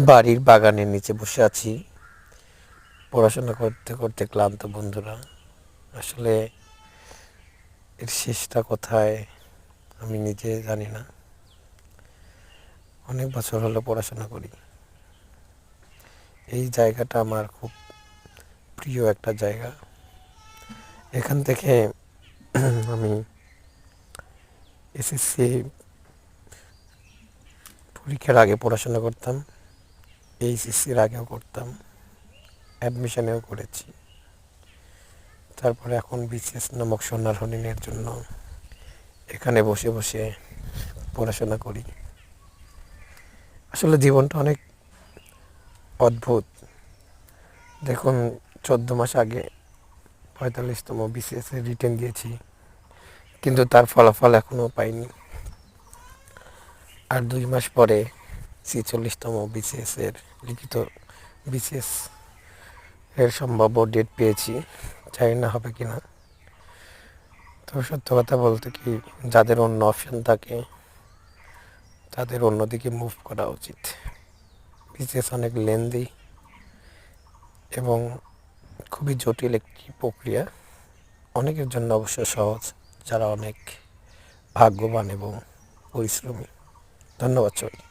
বাড়ির বাগানের নিচে বসে আছি পড়াশোনা করতে করতে ক্লান্ত বন্ধুরা। আসলে এর শেষটা কোথায় আমি নিজে জানি না। অনেক বছর হলো পড়াশোনা করি। এই জায়গাটা আমার খুব প্রিয় একটা জায়গা। এখান থেকে আমি এসএসসি পরীক্ষার আগে পড়াশোনা করতাম, এইচএসসির আগেও করতাম, অ্যাডমিশনেও করেছি। তারপরে এখন বিসিএস নামক সোনার হরিণের জন্য এখানে বসে বসে পড়াশোনা করি। আসলে জীবনটা অনেক অদ্ভুত। দেখুন, 14 মাস আগে 45তম বিসিএস এর রিটেন দিয়েছি, কিন্তু তার ফলাফল এখনও পাইনি। আর 2 মাস পরে 46তম বিসিএস এর লিখিত বিসিএস এর সম্ভাব্য ডেট পেয়েছি। জানি না হবে কিনা। তো সত্য কথা বলতে কি, যাদের অন্য অপশন থাকে তাদের অন্যদিকে মুভ করা উচিত। বিসিএস অনেক লেন্দি এবং খুবই জটিল একটি প্রক্রিয়া। অনেকের জন্য অবশ্য সহজ, যারা অনেক ভাগ্যবান এবং পরিশ্রমী। ধন্যবাদ সবাই।